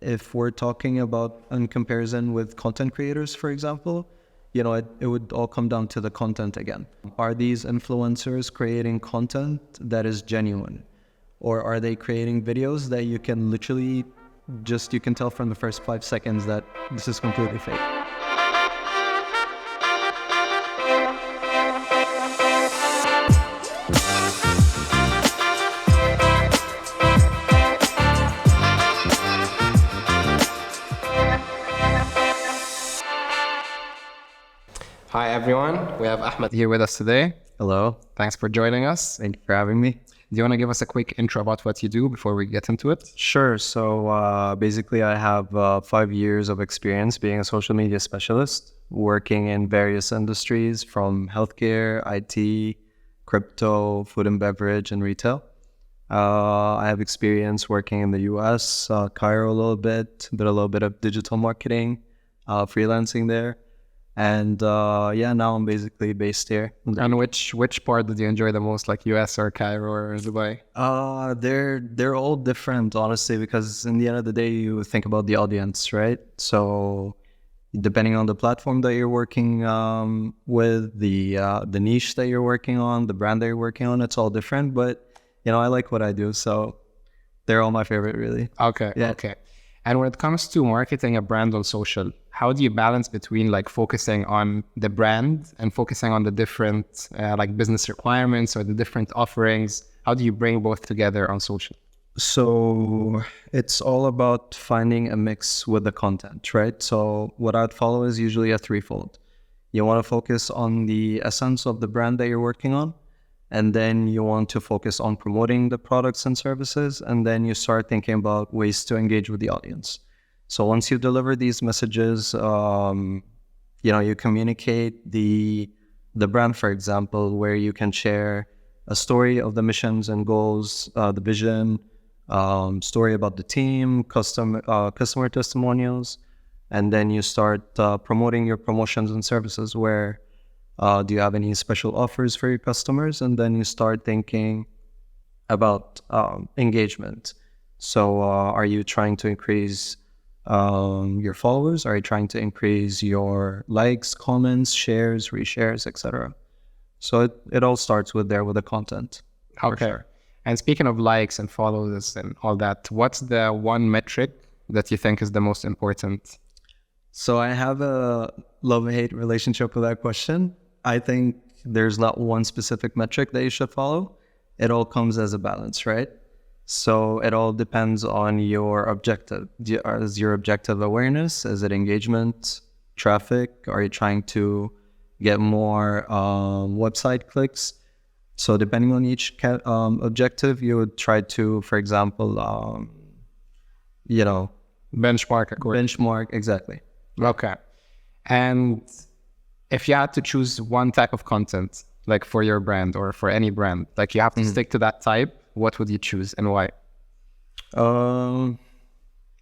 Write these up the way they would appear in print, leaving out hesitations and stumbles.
if we're talking about in comparison with content creators, for example, it would all come down to the content again. Are these influencers creating content that is genuine? Or are they creating videos that you can literally you can tell from the first 5 seconds that this is completely fake? Hi everyone, we have Ahmed here with us today. Hello. Thanks for joining us. Thank you for having me. Do you want to give us a quick intro about what you do before we get into it? Sure. So basically I have 5 years of experience being a social media specialist, working in various industries from healthcare, IT, crypto, food and beverage, and retail. I have experience working in the US, Cairo a little bit, did a little bit of digital marketing, freelancing there. And now I'm basically based here. And which part did you enjoy the most, like US or Cairo or Dubai? They're all different, honestly, because in the end of the day, you think about the audience, right? So depending on the platform that you're working with, the niche that you're working on, the brand that you're working on, it's all different. But I like what I do, so they're all my favorite, really. Okay. Yeah. Okay. And when it comes to marketing a brand on social, how do you balance between like focusing on the brand and focusing on the different like business requirements or the different offerings? How do you bring both together on social? So it's all about finding a mix with the content, right? So what I'd follow is usually a threefold. You want to focus on the essence of the brand that you're working on. And then you want to focus on promoting the products and services. And then you start thinking about ways to engage with the audience. So once you deliver these messages, you communicate the brand, for example, where you can share a story of the missions and goals, the vision, story about the team, customer testimonials. And then you start promoting your promotions and services where do you have any special offers for your customers? And then you start thinking about engagement. So are you trying to increase your followers? Are you trying to increase your likes, comments, shares, reshares, etc.? So it all starts with the content. Okay. Sure. And speaking of likes and followers and all that, what's the one metric that you think is the most important? So I have a love-hate relationship with that question. I think there's not one specific metric that you should follow. It all comes as a balance, right? So it all depends on your objective. Is your objective awareness? Is it engagement, traffic? Are you trying to get more website clicks? So depending on each objective, you would try to, for example, benchmark according. Benchmark, exactly. Okay. And if you had to choose one type of content, like for your brand or for any brand, like you have to stick to that type, what would you choose and why?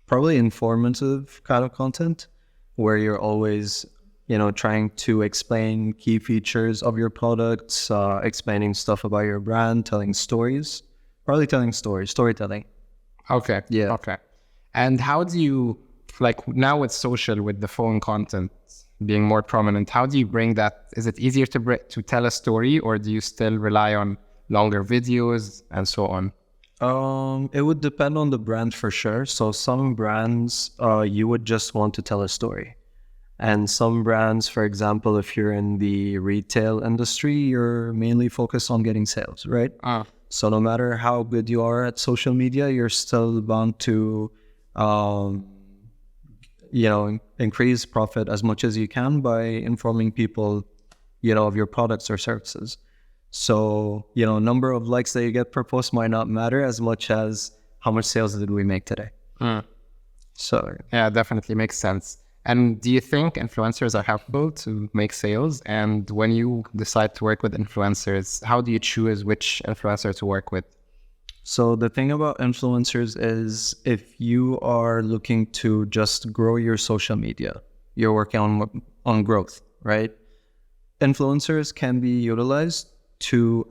Probably informative kind of content where you're always, trying to explain key features of your products, explaining stuff about your brand, telling stories. Probably telling stories, storytelling. Okay. Yeah. Okay. And how do you, like now with social, with the phone content being more prominent, how do you bring that? Is it easier to tell a story, or do you still rely on longer videos and so on? It would depend on the brand for sure. So some brands, you would just want to tell a story. And some brands, for example, if you're in the retail industry, you're mainly focused on getting sales, right? So no matter how good you are at social media, you're still bound to increase profit as much as you can by informing people, of your products or services. So, number of likes that you get per post might not matter as much as how much sales did we make today. So, yeah, definitely makes sense. And do you think influencers are helpful to make sales? And when you decide to work with influencers, how do you choose which influencer to work with? So the thing about influencers is if you are looking to just grow your social media, you're working on growth, right? Influencers can be utilized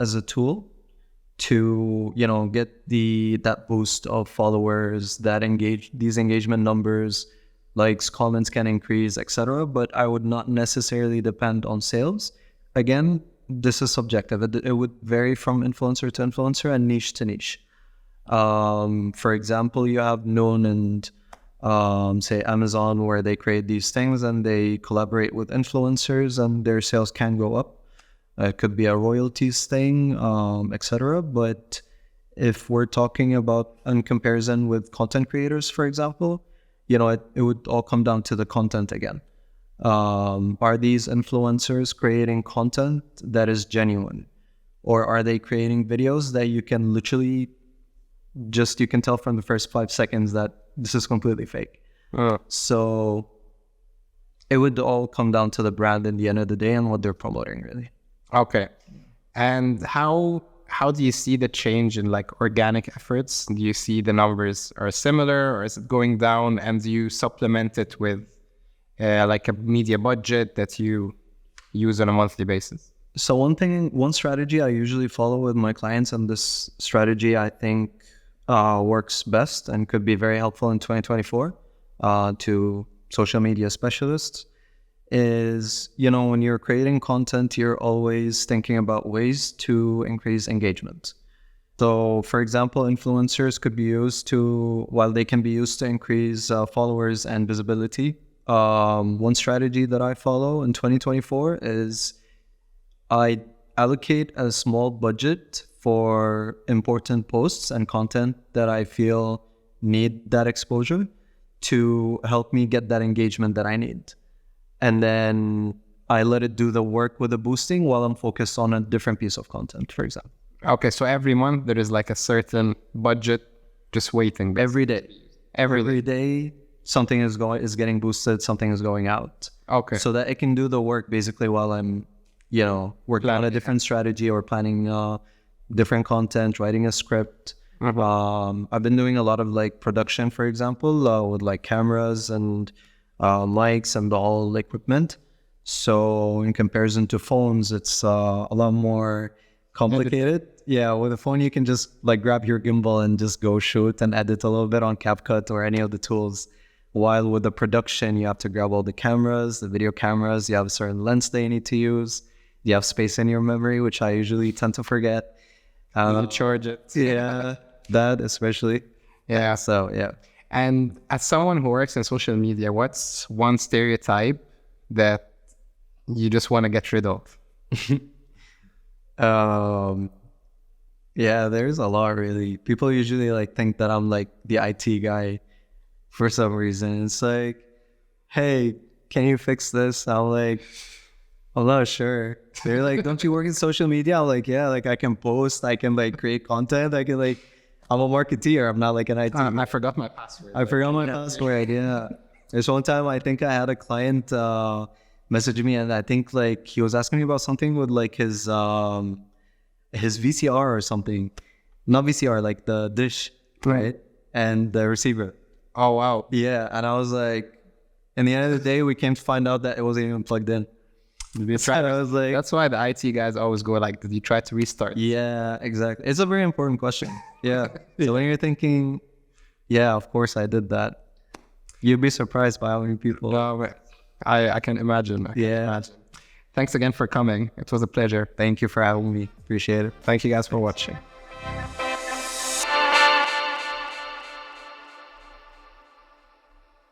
as a tool to, get that boost of followers, these engagement numbers, likes, comments can increase, etc. But I would not necessarily depend on sales. Again, this is subjective. It would vary from influencer to influencer and niche to niche. For example, you have known and say Amazon, where they create these things and they collaborate with influencers and their sales can go up. It could be a royalties thing, etc. But if we're talking about in comparison with content creators, for example, it would all come down to the content again. Are these influencers creating content that is genuine? Or are they creating videos that you can literally you can tell from the first 5 seconds that this is completely fake? So it would all come down to the brand in the end of the day and what they're promoting, really. Okay. And how do you see the change in like organic efforts? Do you see the numbers are similar, or is it going down? And do you supplement it with like a media budget that you use on a monthly basis? So one strategy I usually follow with my clients, and this strategy I think works best and could be very helpful in 2024 to social media specialists, is, when you're creating content, you're always thinking about ways to increase engagement. So, for example, influencers could be used to increase followers and visibility. One strategy that I follow in 2024 is I allocate a small budget for important posts and content that I feel need that exposure to help me get that engagement that I need. And then I let it do the work with the boosting while I'm focused on a different piece of content, for example. Okay, so every month there is like a certain budget just waiting. Basically. Every day something is getting boosted, something is going out. Okay. So that it can do the work basically while I'm, working on a different strategy or planning different content, writing a script. I've been doing a lot of like production, for example, with like cameras and mics and all equipment. So in comparison to phones, it's a lot more complicated. Yeah, with a phone you can just like grab your gimbal and just go shoot and edit a little bit on CapCut or any of the tools. While with the production, you have to grab all the cameras, the video cameras. You have a certain lens that you need to use. You have space in your memory, which I usually tend to forget. You charge it. Yeah, that especially. Yeah. So yeah. And as someone who works in social media, what's one stereotype that you just want to get rid of? Yeah, there's a lot, really. People usually like think that I'm like the IT guy for some reason. It's like, hey, can you fix this? I'm like, I'm not sure. They're like, don't you work in social media? I'm like, yeah, like I can post, I can like create content, I can like, I'm a marketeer. I'm not like an IT. I forgot my password. I forgot my password. Yeah. There's one time I think I had a client message me, and I think like he was asking me about something with like his VCR or something, not VCR, like the dish, right? And the receiver. Oh wow. Yeah. And I was like, in the end of the day, we came to find out that it wasn't even plugged in. I was like, that's why the IT guys always go like, did you try to restart? Yeah, exactly. It's a very important question. Yeah. So when you're thinking, yeah, of course I did that, you'd be surprised by how many people. No, I can imagine. Thanks again for coming. It was a pleasure. Thank you for having me. Appreciate it. Thank you guys for watching.